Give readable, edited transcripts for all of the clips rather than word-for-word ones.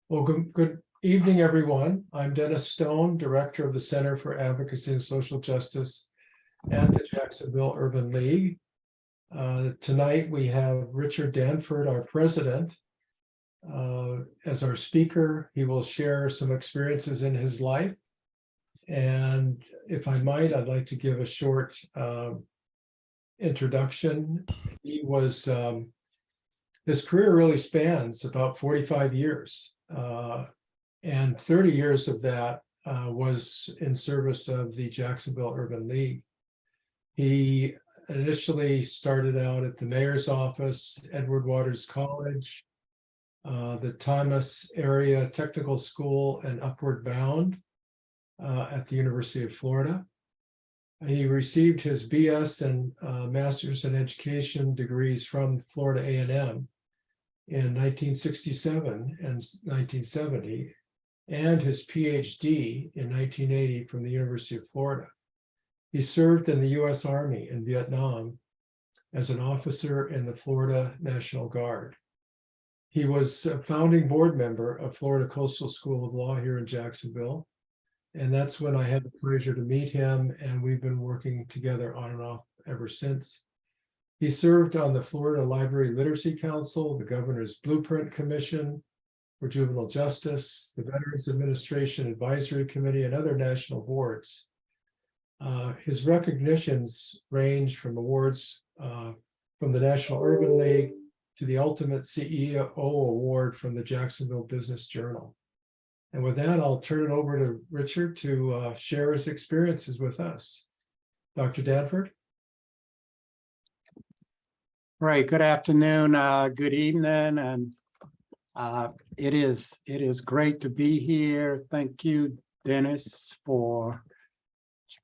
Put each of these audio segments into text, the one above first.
Well, good evening, everyone. I'm Dennis Stone, Director of the Center for Advocacy and Social Justice at the Jacksonville Urban League. Tonight, we have Richard Danford, our president, as our speaker. He will share some experiences in his life. And if I might, I'd like to give a short introduction. His career really spans about 45 years. And 30 years of that was in service of the Jacksonville Urban League. He initially started out at the mayor's office, Edward Waters College, the Thomas Area Technical School, and Upward Bound at the University of Florida. He received his BS and Master's in Education degrees from Florida A&M in 1967 and 1970, and his PhD in 1980 from the University of Florida. He served in the U.S. Army in Vietnam as an officer in the Florida National Guard. He was a founding board member of Florida Coastal School of Law here in Jacksonville, and that's when I had the pleasure to meet him, and we've been working together on and off ever since. He served on the Florida Library Literacy Council, the Governor's Blueprint Commission for Juvenile Justice, the Veterans Administration Advisory Committee, and other national boards. His recognitions range from awards from the National Urban League to the Ultimate CEO Award from the Jacksonville Business Journal. And with that, I'll turn it over to Richard to share his experiences with us. Dr. Danford? Right. Good afternoon, good evening, and it is great to be here. Thank you, Dennis, for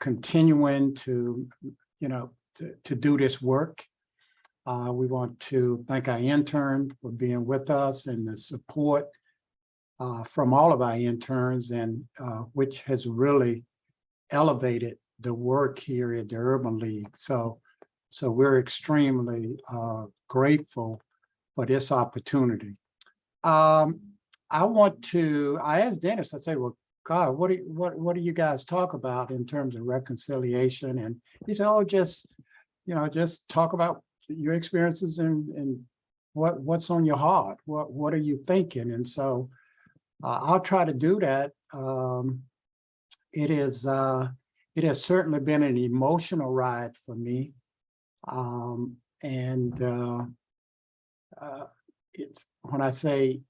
continuing to do this work. We want to thank our intern for being with us and the support from all of our interns, and which has really elevated the work here at the Urban League. So we're extremely grateful for this opportunity. I asked Dennis, I say, well, God, what do you guys talk about in terms of reconciliation? And he said, oh, just talk about your experiences and what's on your heart. What are you thinking? And so I'll try to do that. It has certainly been an emotional ride for me. It's when I say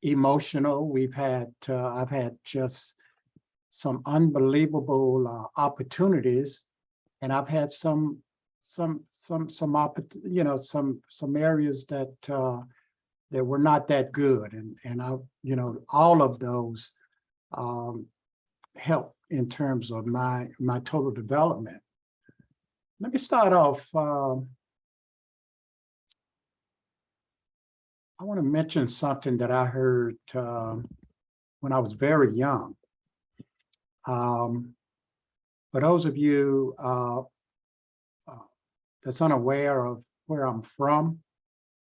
emotional, I've had just some unbelievable opportunities, and I've had some areas that were not that good, and all of those help in terms of my total development. Let me start off. I want to mention something that I heard when I was very young. For those of you that's unaware of where I'm from,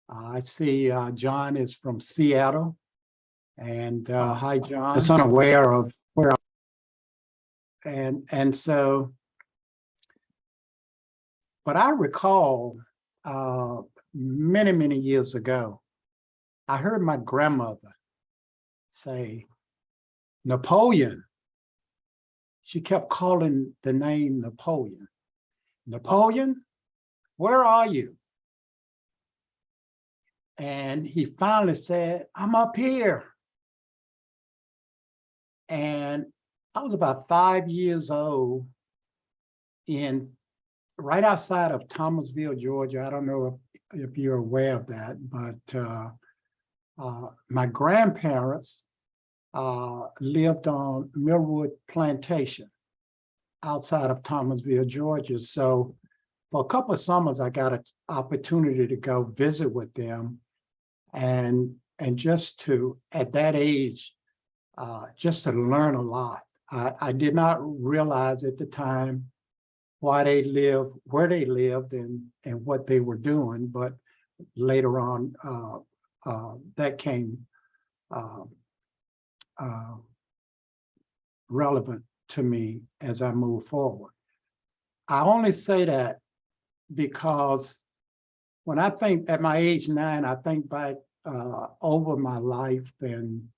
I see John is from Seattle. And hi, John. That's unaware of where and so. But I recall many, many years ago, I heard my grandmother say, Napoleon. She kept calling the name Napoleon. Napoleon, where are you? And he finally said, I'm up here. And I was about 5 years old right outside of Thomasville, Georgia. I don't know if you're aware of that, but my grandparents lived on Millwood Plantation outside of Thomasville, Georgia. So for a couple of summers, I got an opportunity to go visit with them, and just to, at that age, just to learn a lot. I did not realize at the time why they lived, where they lived, and what they were doing, but later on, that came relevant to me as I move forward. I only say that because when I think at my age 9, I think back over my life and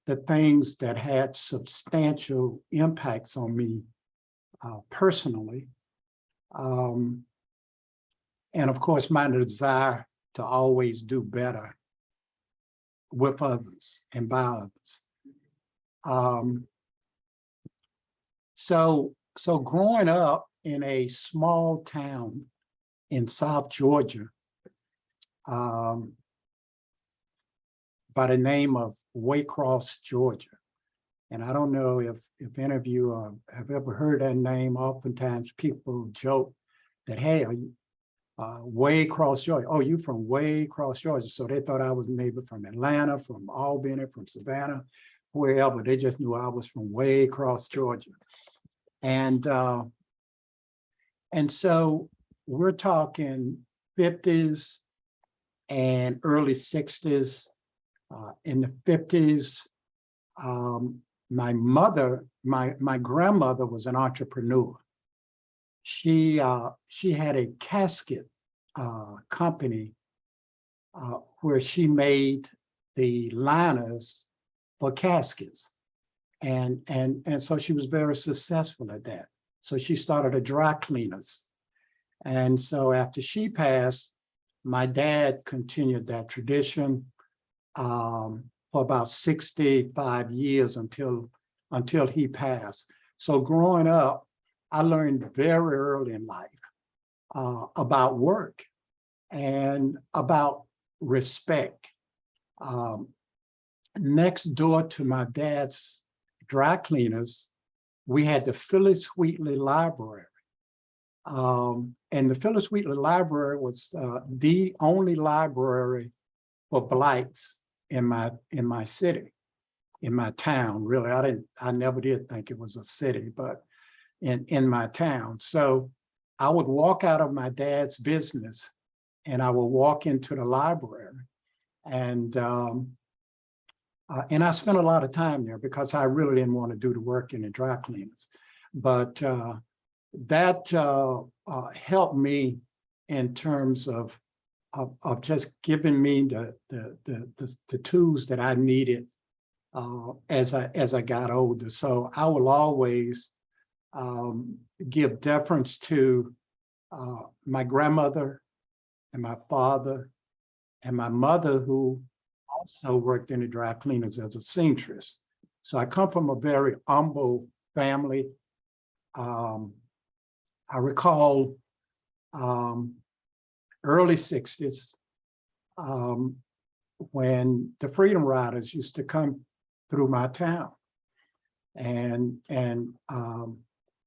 the things that had substantial impacts on me personally. And of course, my desire to always do better with others and by others. So growing up in a small town in South Georgia, by the name of Waycross, Georgia. And I don't know if any of you have ever heard that name. Oftentimes people joke that, hey, are you Waycross, Georgia? Oh, you from Waycross, Georgia. So they thought I was maybe from Atlanta, from Albany, from Savannah, wherever. They just knew I was from Waycross, Georgia. And so we're talking 50s and early 60s. In the 50s, my grandmother was an entrepreneur. She had a casket company where she made the liners for caskets, and so she was very successful at that. So she started a dry cleaners, and so after she passed, my dad continued that tradition for about 65 years until he passed. So growing up, I learned very early in life about work and about respect. Next door to my dad's dry cleaners, we had the Phyllis Wheatley Library. And the Phyllis Wheatley Library was the only library for Blacks in my city, in my town. Really, I never did think it was a city, but in my town. So I would walk out of my dad's business and I would walk into the library, and I spent a lot of time there because I really didn't want to do the work in the dry cleaners. But that helped me in terms of just giving me the tools that I needed as I got older. So I will always give deference to my grandmother and my father and my mother, who also worked in the dry cleaners as a seamstress. So I come from a very humble family. I recall early 60s when the Freedom Riders used to come through my town. And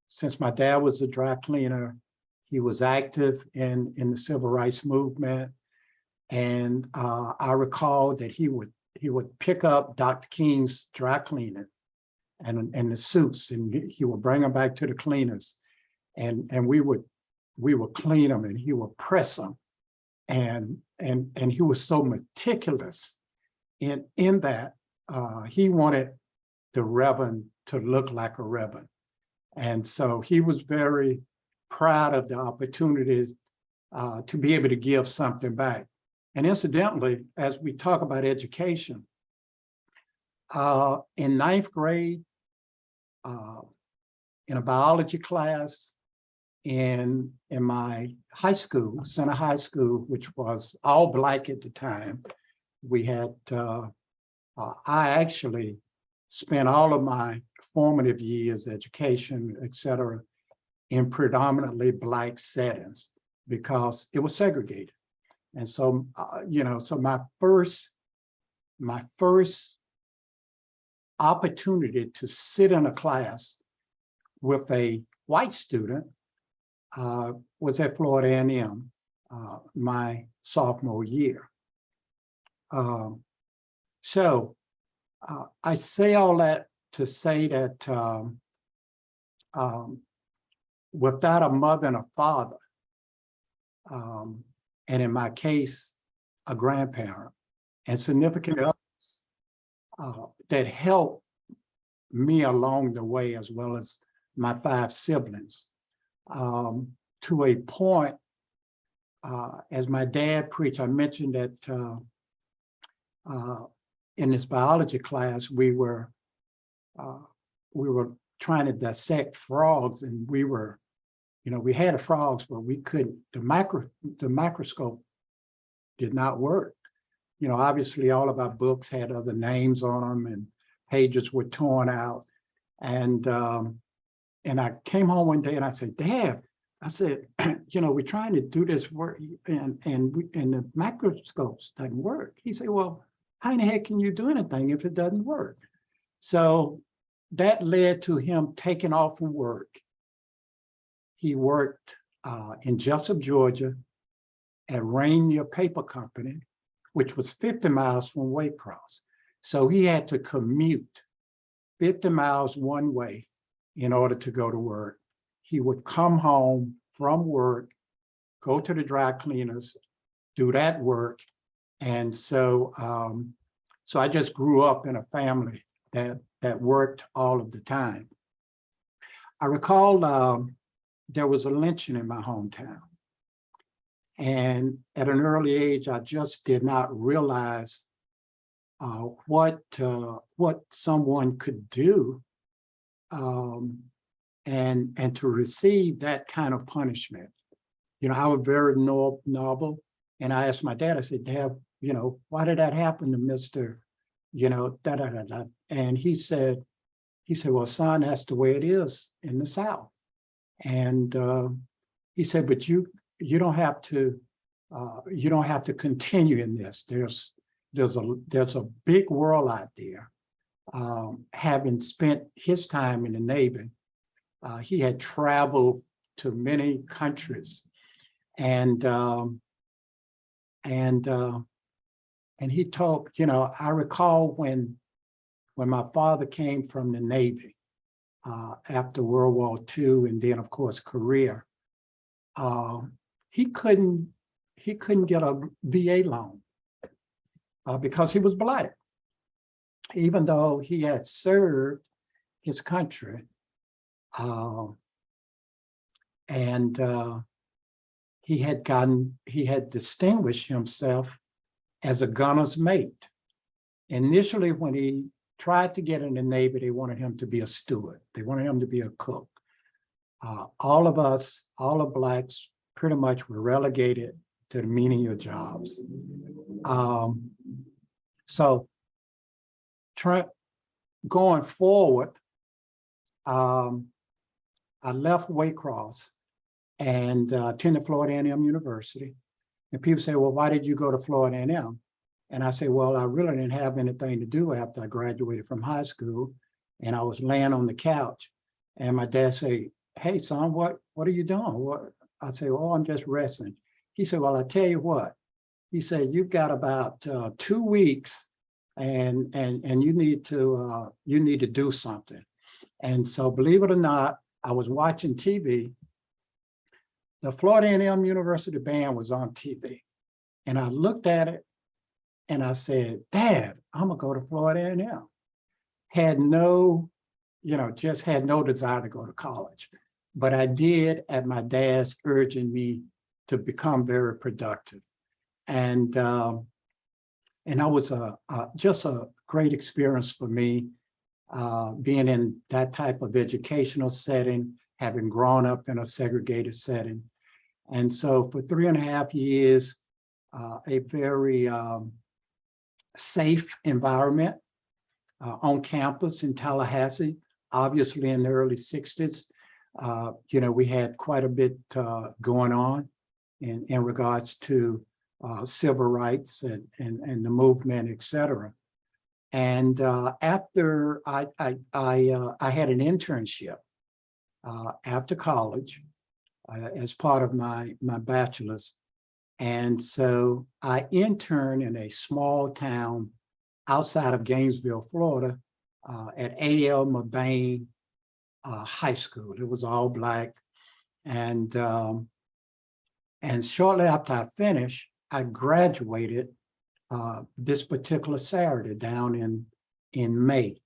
since my dad was a dry cleaner, he was active in the civil rights movement. And I recall that he would pick up Dr. King's dry cleaning and the suits, and he would bring them back to the cleaners, and we would clean them, and he would press them, and he was so meticulous in that he wanted the Reverend to look like a Reverend, and so he was very proud of the opportunities to be able to give something back. And incidentally, as we talk about education, in 9th grade, in a biology class, in my high school, Center High School, which was all Black at the time, we had, I actually spent all of my formative years, education, et cetera, in predominantly Black settings because it was segregated. And so, so my first opportunity to sit in a class with a white student was at Florida A&M my sophomore year. So I say all that to say that without a mother and a father, and in my case, a grandparent, and significant others that helped me along the way, as well as my 5 siblings, to a point. As my dad preached, I mentioned that in this biology class, we were trying to dissect frogs, and we had the frogs, but we couldn't. The microscope did not work. Obviously, all of our books had other names on them, and pages were torn out. And I came home one day and I said, Dad, I said, we're trying to do this work, and the microscopes doesn't work. He said, well, how in the heck can you do anything if it doesn't work? So that led to him taking off from work. He worked in Jessup, Georgia, at Rainier Paper Company, which was 50 miles from Waycross. So he had to commute 50 miles one way in order to go to work. He would come home from work, go to the dry cleaners, do that work. And so, so I just grew up in a family that worked all of the time. I recall there was a lynching in my hometown. And at an early age, I just did not realize what someone could do and to receive that kind of punishment. I was very noble, and I asked my dad, I said, Dad, why did that happen to Mr. Da da da da? And he said, well, son, that's the way it is in the South. And he said, but you don't have to continue in this. There's a big world out there. Having spent his time in the Navy, he had traveled to many countries, and he told, I recall when my father came from the Navy after World War II, and then of course Korea, he couldn't get a VA loan because he was Black, even though he had served his country. And he had distinguished himself as a gunner's mate. Initially, when he tried to get in the Navy, they wanted him to be a steward. They wanted him to be a cook. All of Blacks pretty much were relegated to the menial jobs. So going forward, I left Waycross and attended Florida A&M University. And people say, well, why did you go to Florida A&M? And I say, well, I really didn't have anything to do after I graduated from high school. And I was laying on the couch. And my dad said, hey, son, what are you doing? I say, oh, I'm just resting. He said, well, I tell you what. He said, you've got about 2 weeks and you need to do something. And so, believe it or not, I was watching TV. The Florida A&M University band was on TV. And I looked at it and I said, Dad, I'm gonna go to Florida A&M. Just had no desire to go to college. But I did at my dad's urging me to become very productive. And that was just a great experience for me, being in that type of educational setting, having grown up in a segregated setting. And so for 3.5 years, a very safe environment on campus in Tallahassee. Obviously in the early 60s, we had quite a bit going on in regards to civil rights and the movement, et cetera. And after I had an internship after college as part of my bachelor's. And so I interned in a small town outside of Gainesville, Florida, at A.L. McBain High School. It was all Black. And shortly after I finished, I graduated this particular Saturday down in in May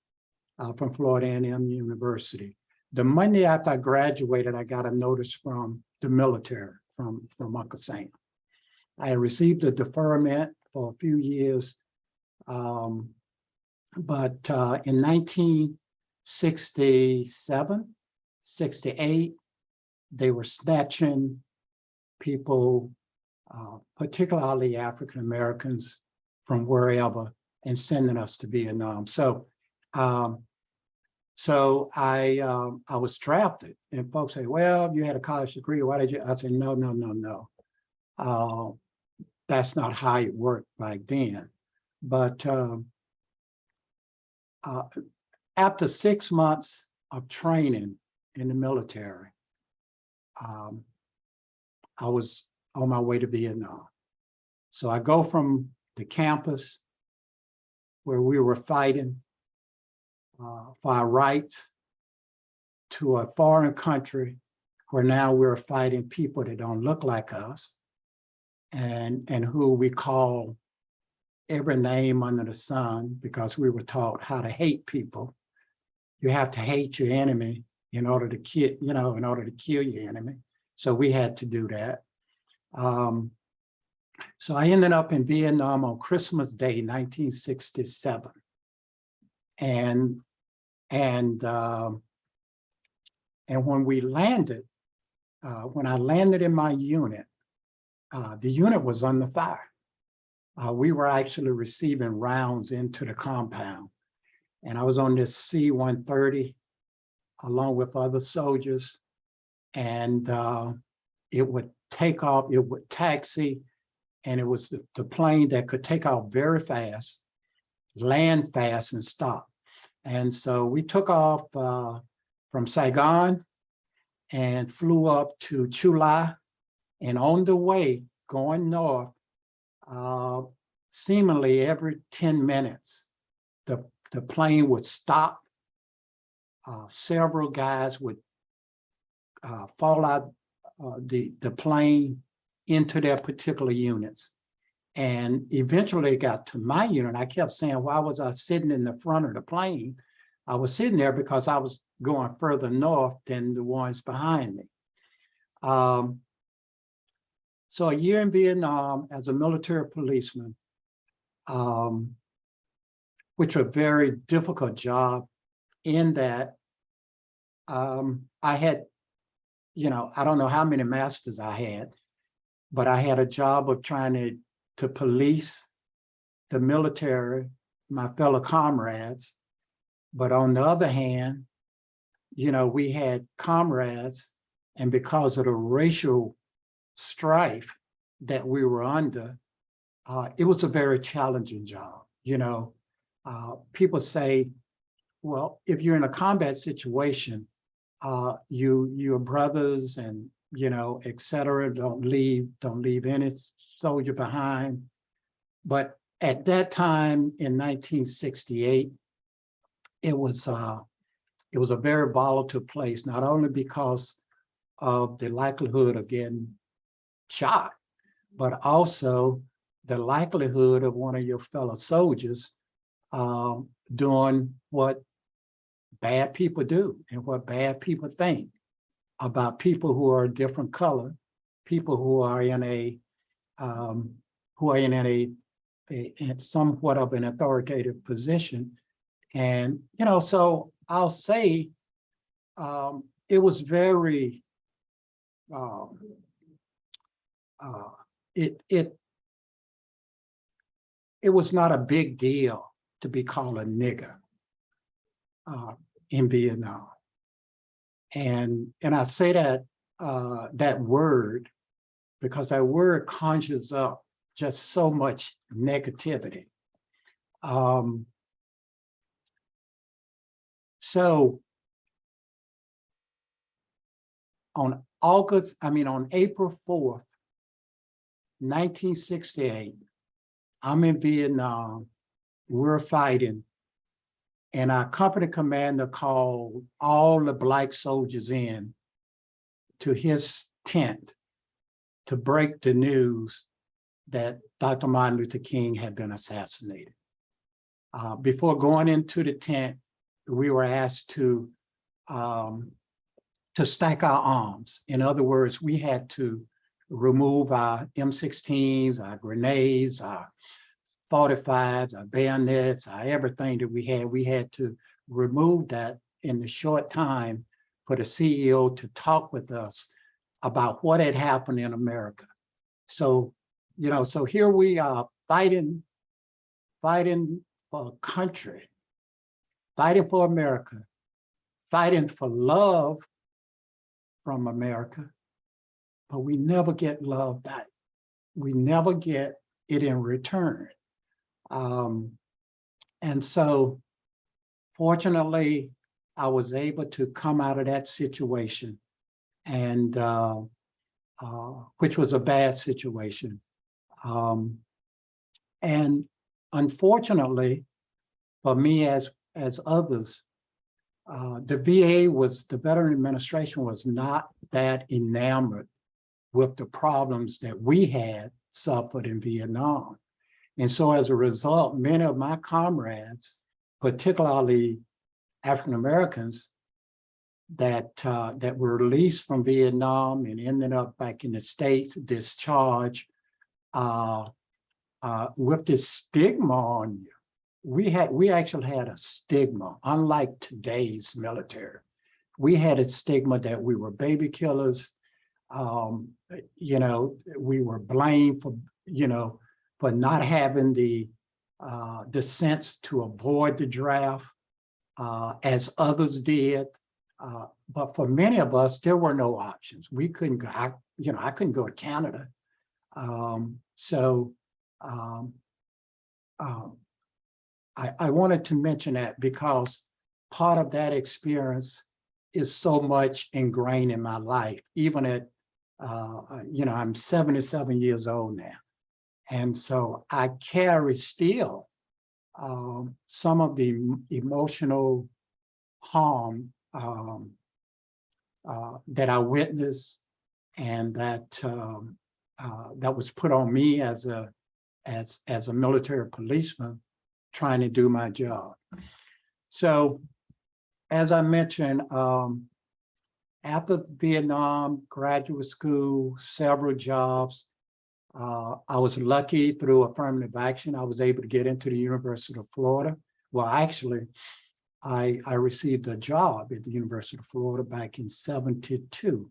from Florida A&M University. The Monday after I graduated, I got a notice from the military, from Uncle Sam. I had received a deferment for a few years, but in 1967, 68, they were snatching people, particularly African Americans, from wherever and sending us to Vietnam. So I was drafted, and folks say, "Well, you had a college degree. Why did you?" I said, "No, no, no, no. That's not how it worked back then." But after 6 months of training in the military, I was on my way to Vietnam. So I go from the campus where we were fighting for our rights to a foreign country where now we're fighting people that don't look like us and who we call every name under the sun because we were taught how to hate people. You have to hate your enemy in order to kill, in order to kill your enemy. So we had to do that. So I ended up in Vietnam on Christmas Day, 1967. And when we landed, when I landed in my unit, the unit was under fire. We were actually receiving rounds into the compound. And I was on this C-130 along with other soldiers. And it would take off, it would taxi, and it was the plane that could take off very fast, land fast, and stop. And so we took off from Saigon and flew up to Chulai. And on the way, going north, seemingly every 10 minutes, the plane would stop. Several guys would fall out the plane into their particular units. And eventually it got to my unit. I kept saying, why was I sitting in the front of the plane? I was sitting there because I was going further north than the ones behind me. So a year in Vietnam as a military policeman, which was a very difficult job in that I had, I don't know how many masters I had, but I had a job of trying to police the military, my fellow comrades. But on the other hand, we had comrades, and because of the racial strife that we were under, it was a very challenging job. People say, well, if you're in a combat situation, your brothers and et cetera, don't leave any soldier behind. But at that time in 1968, it was a very volatile place, not only because of the likelihood of getting shot, but also the likelihood of one of your fellow soldiers doing what bad people do and what bad people think about people who are a different color, people who are in somewhat of an authoritative position. And, so I'll say it was very, it was not a big deal to be called a nigger in Vietnam. And I say that that word because that word conjures up just so much negativity. So on April 4th, 1968, I'm in Vietnam, we're fighting, and our company commander called all the Black soldiers in to his tent to break the news that Dr. Martin Luther King had been assassinated. Before going into the tent, we were asked to stack our arms. In other words, we had to remove our M16s, our grenades, our 45s, our bayonets, our everything that we had. We had to remove that in the short time for the CEO to talk with us about what had happened in America. So, so here we are fighting for a country, fighting for America, fighting for love from America, but we never get love back. We never get it in return. And so, fortunately, I was able to come out of that situation, and which was a bad situation. And unfortunately, for me as others, the Veteran Administration was not that enamored with the problems that we had suffered in Vietnam. And so as a result, many of my comrades, particularly African Americans that were released from Vietnam and ended up back in the States, discharged with this stigma on you. We actually had a stigma, unlike today's military. We had a stigma that we were baby killers. We were blamed for not having the sense to avoid the draft, as others did. But for many of us, there were no options. We couldn't go. I couldn't go to Canada. I wanted to mention that because part of that experience is so much ingrained in my life, even at, I'm 77 years old now. And so I carry still some of the emotional harm that I witnessed and that was put on me as a military policeman trying to do my job. So, as I mentioned, after Vietnam, graduate school, several jobs, I was lucky through affirmative action. I was able to get into the University of Florida. Well, actually, I received a job at the University of Florida back in '72.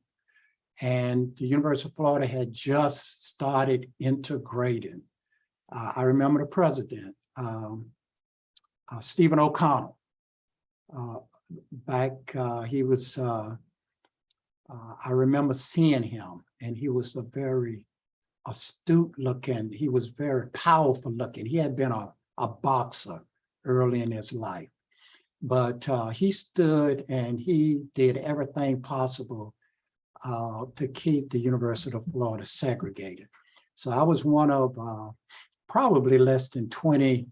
And the University of Florida had just started integrating. I remember the president, Stephen O'Connell. He was, I remember seeing him, and he was a very astute looking, he was very powerful looking. He had been a boxer early in his life, but he stood and he did everything possible to keep the University of Florida segregated. So I was one of probably less than 20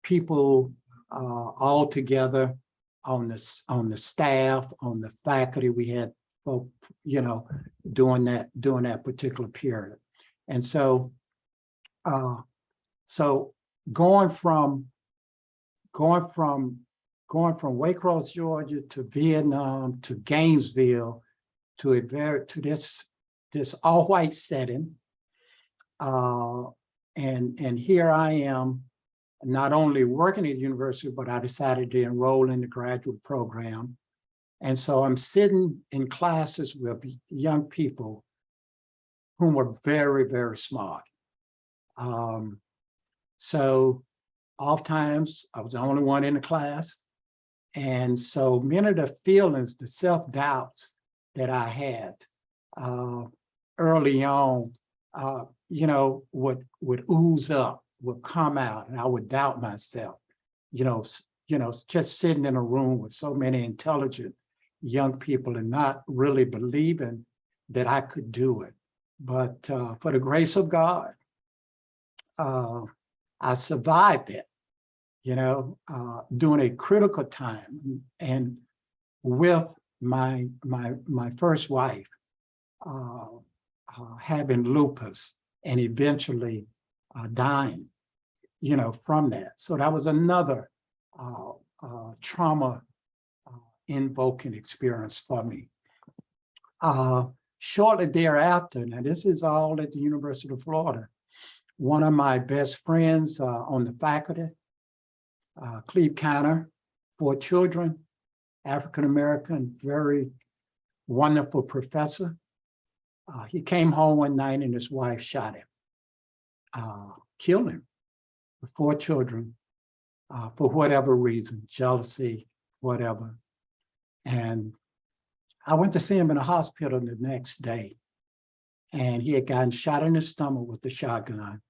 people all together on the staff, on the faculty. We had folk, during that particular period. And so, going from Waycross, Georgia, to Vietnam, to Gainesville, to this all-white setting, and here I am, not only working at the university, but I decided to enroll in the graduate program. And so I'm sitting in classes with young people whom were very, very smart. So oftentimes I was the only one in the class. And so many of the feelings, the self-doubts that I had early on, would ooze up, would come out, and I would doubt myself. Just sitting in a room with so many intelligent young people and not really believing that I could do it. But for the grace of God, I survived it, during a critical time, and with my first wife having lupus and eventually dying, from that. So that was another trauma invoking experience for me. Shortly thereafter, now this is all at the University of Florida, one of my best friends on the faculty, Cleve Counter, 4 children, African-American, very wonderful professor. He came home one night and his wife shot him, killed him with 4 children for whatever reason, jealousy, whatever. And I went to see him in the hospital the next day, and he had gotten shot in the stomach with the shotgun.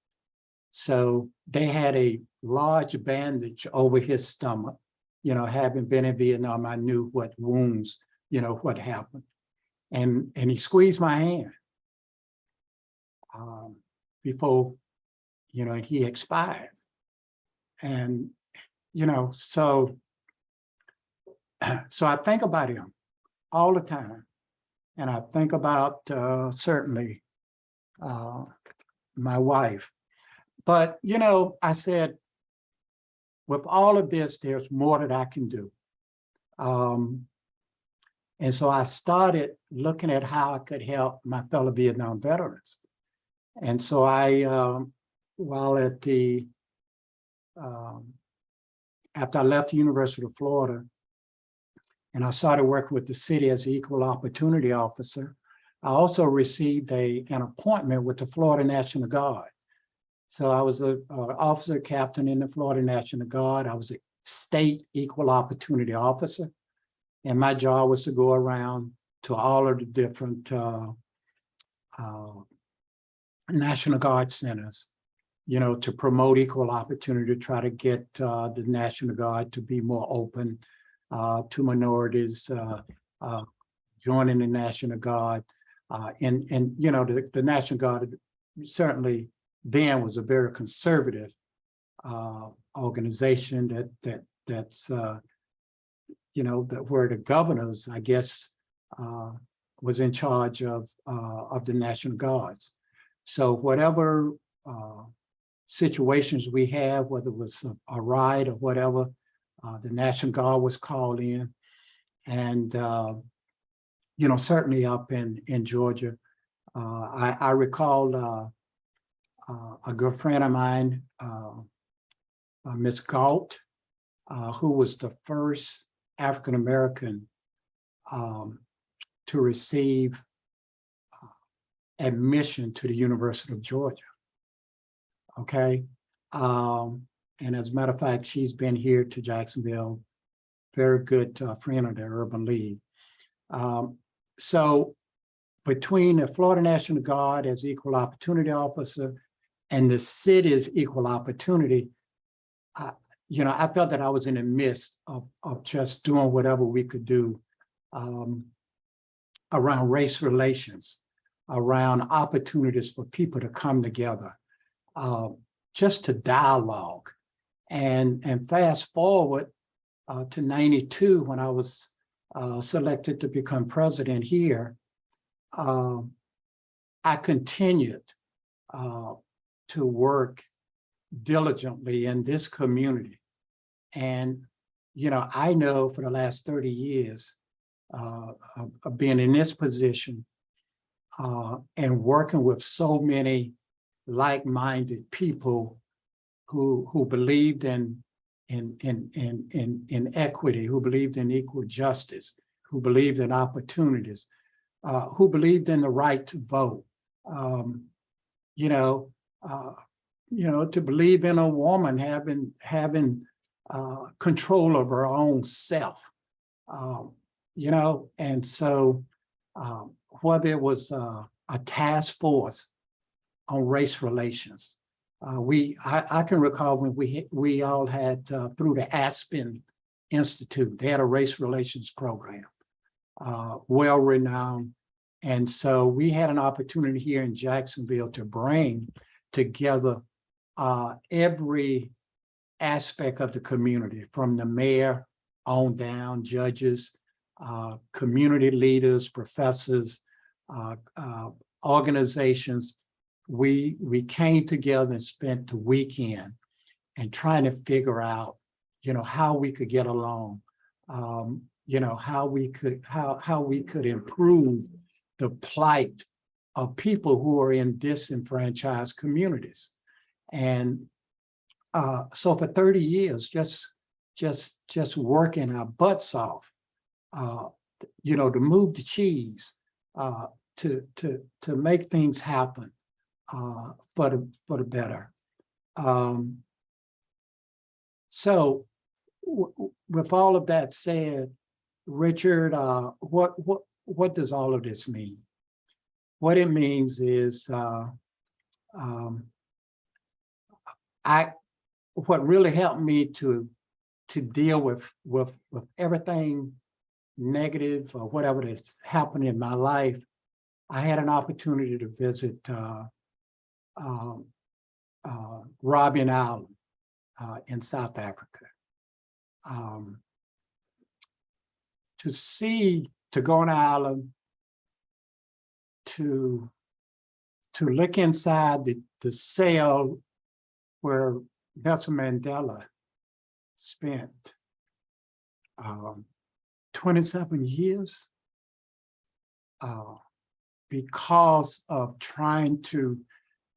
So they had a large bandage over his stomach. Having been in Vietnam, I knew what wounds, what happened. And he squeezed my hand before, he expired. And, so I think about him all the time. And I think about certainly my wife. But, I said, with all of this, there's more that I can do. And so I started looking at how I could help my fellow Vietnam veterans. And so while at the, after I left the University of Florida, and I started working with the city as an equal opportunity officer, I also received an appointment with the Florida National Guard. So I was an officer captain in the Florida National Guard. I was a state equal opportunity officer. And my job was to go around to all of the different National Guard centers, to promote equal opportunity, to try to get the National Guard to be more open to minorities joining the National Guard. And the National Guard certainly then was a very conservative organization that's where the governors, I guess, was in charge of the National Guards. So whatever situations we have, whether it was a riot or whatever, the National Guard was called in. And, certainly up in Georgia, I recall a good friend of mine, Miss Galt, who was the first African-American to receive admission to the University of Georgia. Okay. And as a matter of fact, she's been here to Jacksonville, very good friend of the Urban League. So between the Florida National Guard as equal opportunity officer and the city's equal opportunity, I felt that I was in the midst of just doing whatever we could do around race relations, around opportunities for people to come together, just to dialogue. And fast forward to 92, when I was selected to become president here, I continued to work diligently in this community. And, I know for the last 30 years of being in this position and working with so many like-minded people who believed in equity, who believed in equal justice, who believed in opportunities, who believed in the right to vote, to believe in a woman having control of her own self, and so whether it was a task force on race relations, I can recall when we all had through the Aspen Institute, they had a race relations program, well-renowned. And so we had an opportunity here in Jacksonville to bring together every aspect of the community, from the mayor on down, judges, community leaders, professors, organizations. We came together and spent the weekend and trying to figure out, how we could get along, how we could improve the plight of people who are in disenfranchised communities. And so for 30 years, just working our butts off, to move the cheese, to make things happen for the better. So with all of that said, Richard, what does all of this mean? What it means is what really helped me to deal with everything negative or whatever that's happened in my life. I had an opportunity to visit Robben Island in South Africa. To go on the island, to look inside the cell where Nelson Mandela spent 27 years because of trying to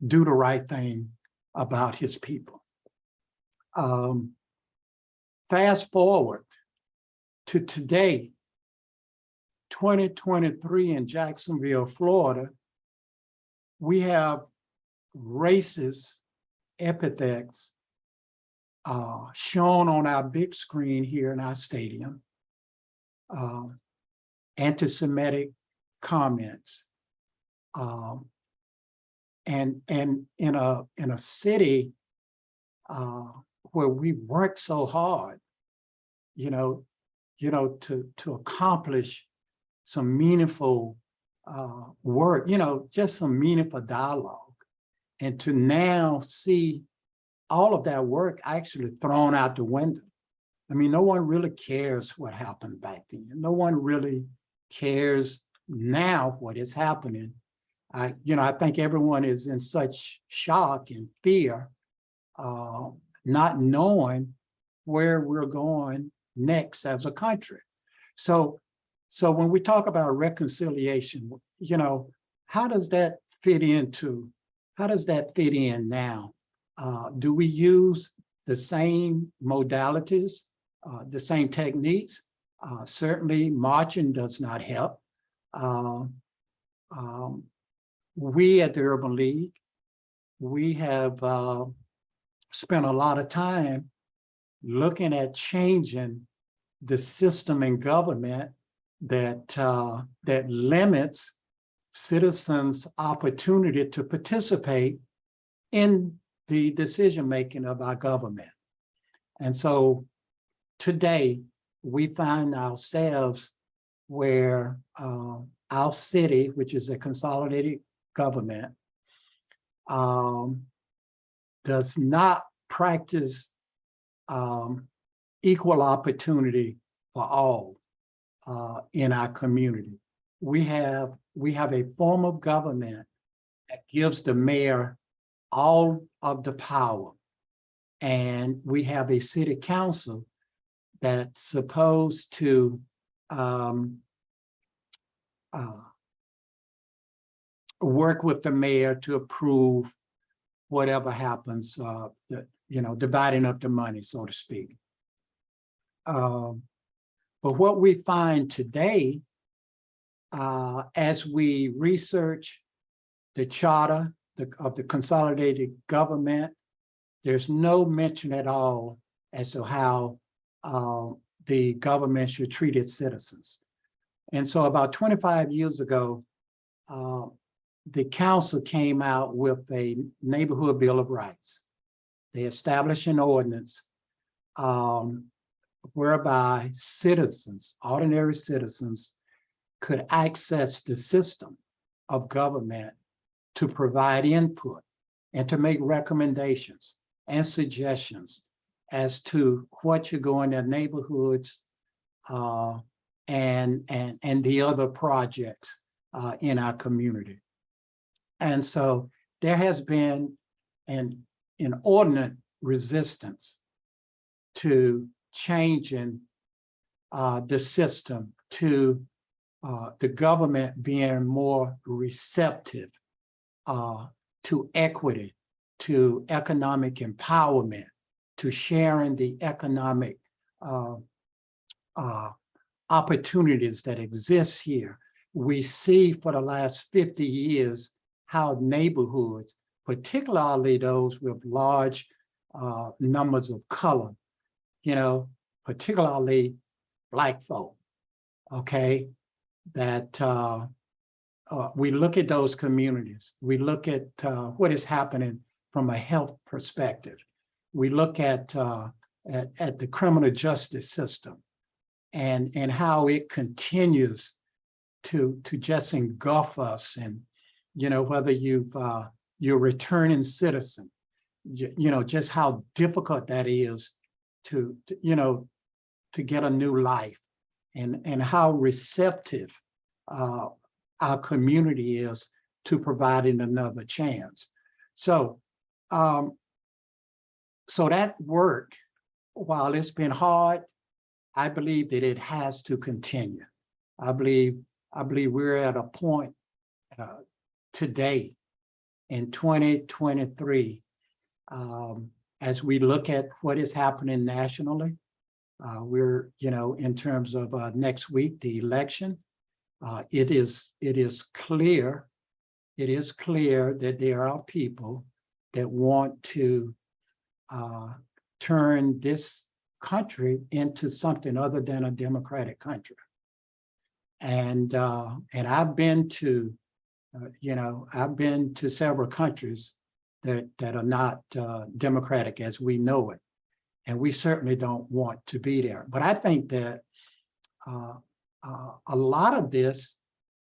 do the right thing about his people. Fast forward to today, 2023 in Jacksonville, Florida, we have racist epithets shown on our big screen here in our stadium, anti-Semitic comments, and in a city where we worked so hard, to accomplish some meaningful work, just some meaningful dialogue, and to now see all of that work actually thrown out the window. I mean, no one really cares what happened back then. No one really cares now what is happening. I think everyone is in such shock and fear, not knowing where we're going next as a country. So when we talk about reconciliation, how does that fit in now? Do we use the same modalities, the same techniques? Certainly marching does not help. We at the Urban League, we have spent a lot of time looking at changing the system in government that limits citizens' opportunity to participate in the decision-making of our government. And so today, we find ourselves where our city, which is a consolidated government, does not practice equal opportunity for all in our community. We have a form of government that gives the mayor all of the power, and we have a city council that's supposed to work with the mayor to approve whatever happens, dividing up the money, so to speak. But what we find today, as we research the charter of the consolidated government, there's no mention at all as to how the government should treat its citizens. And so about 25 years ago, the council came out with a neighborhood Bill of Rights. They established an ordinance whereby citizens, ordinary citizens, could access the system of government to provide input and to make recommendations and suggestions as to what should go in their neighborhoods and the other projects in our community. And so there has been an inordinate resistance to changing the system, to the government being more receptive to equity, to economic empowerment, to sharing the economic opportunities that exist here. We see for the last 50 years how neighborhoods, particularly those with large numbers of color, you know, particularly Black folk, okay, that we look at those communities, we look at what is happening from a health perspective. We look at the criminal justice system and how it continues to just engulf us. And, you know, whether you're a returning citizen, you know, just how difficult that is to you know, to get a new life, and how receptive our community is to providing another chance. So, so that work, while it's been hard, I believe that it has to continue. I believe we're at a point today in 2023, as we look at what is happening nationally. We're, you know, in terms of next week, the election, it is clear that there are people that want to turn this country into something other than a democratic country. And I've been to, you know, I've been to several countries that are not democratic as we know it. And we certainly don't want to be there. But I think that a lot of this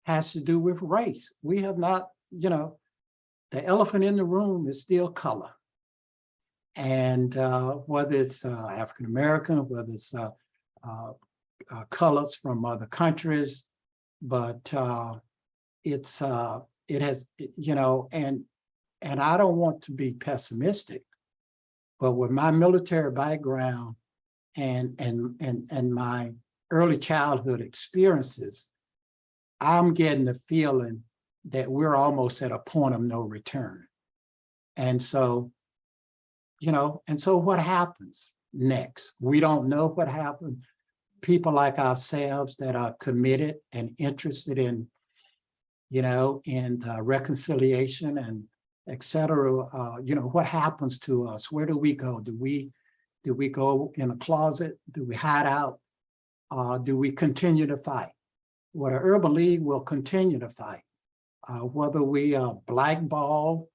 has to do with race. We have not, you know, the elephant in the room is still color. And whether it's African-American, whether it's colors from other countries, but it has, you know, and I don't want to be pessimistic, but with my military background and my early childhood experiences, I'm getting the feeling that we're almost at a point of no return. And so, you know, and so what happens next? We don't know what happened. People like ourselves that are committed and interested in, you know, in reconciliation and et cetera, you know, what happens to us? Where do we go? Do we go in a closet? Do we hide out? Do we continue to fight? Well, the Urban League will continue to fight. Whether we are blackballed,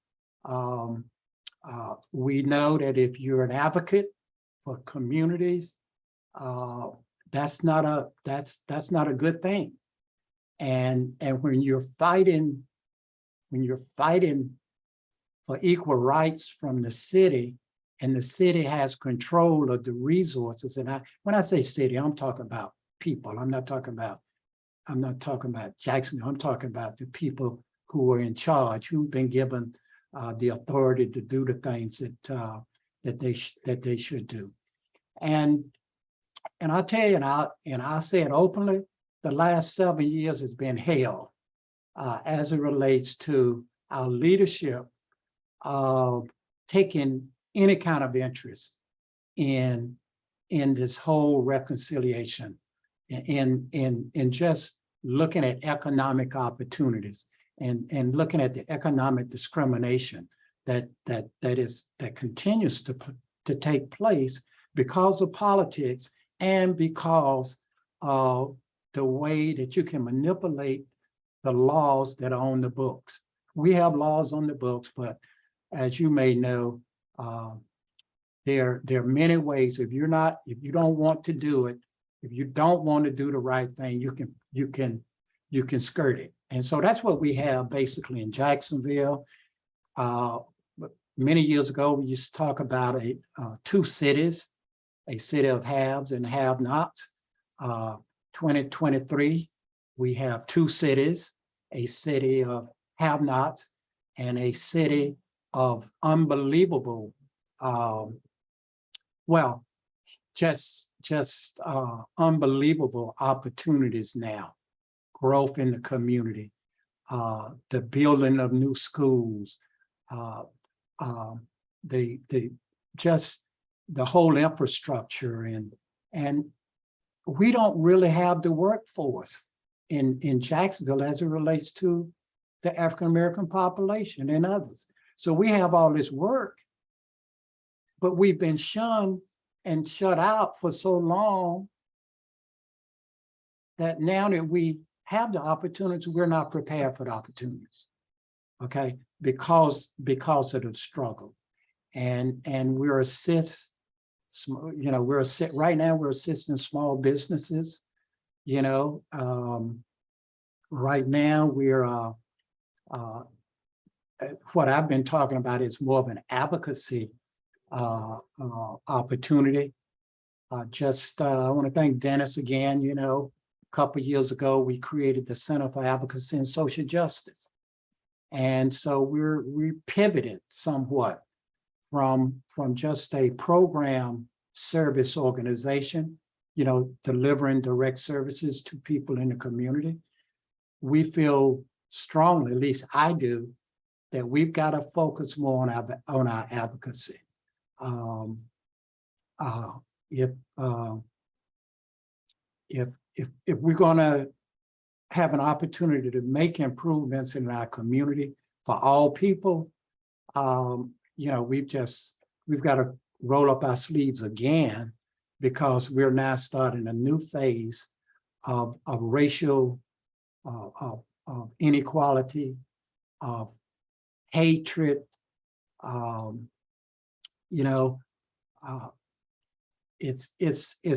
we know that if you're an advocate for communities, that's not a good thing. And when you're fighting for equal rights from the city, and the city has control of the resources, and when I say city, I'm talking about people. I'm not talking about Jacksonville. I'm talking about the people who are in charge, who've been given the authority to do the things that they should do. And I'll tell you, and I'll say it openly, the last 7 years has been hell as it relates to our leadership taking any kind of interest in this whole reconciliation, in just looking at economic opportunities and looking at the economic discrimination that continues to take place because of politics and because of the way that you can manipulate the laws that are on the books. We have laws on the books, but as you may know, there are many ways. If you don't want to do it, if you don't want to do the right thing, you can skirt it. And so that's what we have basically in Jacksonville. Many years ago, we used to talk about two cities, a city of haves and have-nots. 2023, we have two cities, a city of have-nots and a city of unbelievable Well, just unbelievable opportunities now, growth in the community, the building of new schools, the whole infrastructure, and we don't really have the workforce in Jacksonville as it relates to the African-American population and others. So we have all this work, but we've been shunned and shut out for so long that now that we have the opportunities, we're not prepared for the opportunities, okay? Because of the struggle. And we're right now we're assisting small businesses, right now we're, what I've been talking about is more of an advocacy opportunity. I want to thank Dennis again. A couple of years ago, we created the Center for Advocacy and Social Justice. And so we pivoted somewhat from just a program service organization, delivering direct services to people in the community. We feel strongly, at least I do, that we've got to focus more on our advocacy. If we're going to have an opportunity to make improvements in our community for all people, we've got to roll up our sleeves again, because we're now starting a new phase of racial inequality, of hatred. It's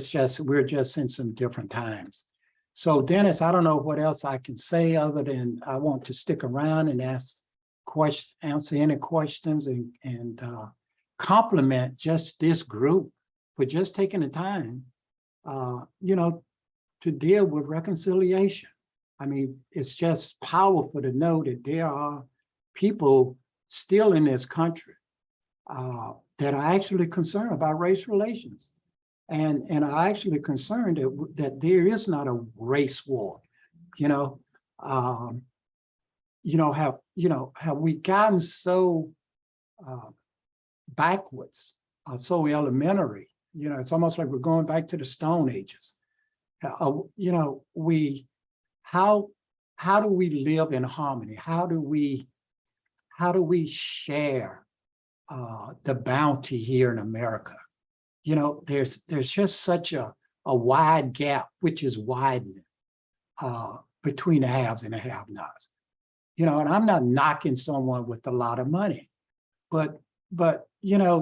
just, we're just in some different times. So Dennis, I don't know what else I can say other than I want to stick around and answer any questions and compliment just this group for just taking the time, to deal with reconciliation. I mean, it's just powerful to know that there are people still in this country that are actually concerned about race relations, and are actually concerned that there is not a race war. Have we gotten so backwards, so elementary? It's almost like we're going back to the Stone Ages. How do we live in harmony? How do we share the bounty here in America? There's just such a wide gap, which is widening between the haves and the have-nots. And I'm not knocking someone with a lot of money, but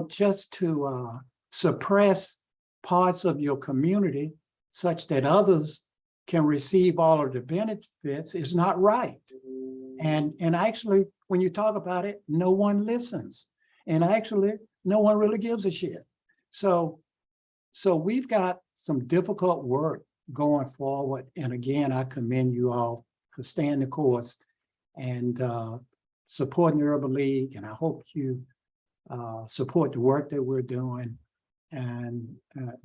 just to suppress parts of your community such that others can receive all of the benefits is not right. And actually, when you talk about it, no one listens. And actually, no one really gives a shit. So we've got some difficult work going forward. And again, I commend you all for staying the course and supporting the Urban League. And I hope you support the work that we're doing and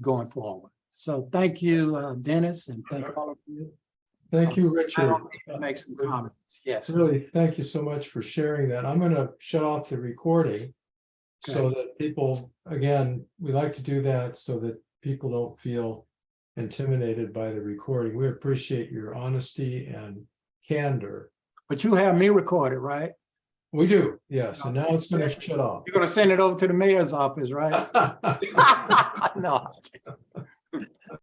going forward. So thank you, Dennis, and thank all of you. Thank you, Richard. Make some comments. Yes. Really, thank you so much for sharing that. I'm going to shut off the recording so that people, again, we like to do that so that people don't feel intimidated by the recording. We appreciate your honesty and candor. But you have me recorded, right? We do, yes. And now it's going to shut off. You're going to send it over to the mayor's office, right? No.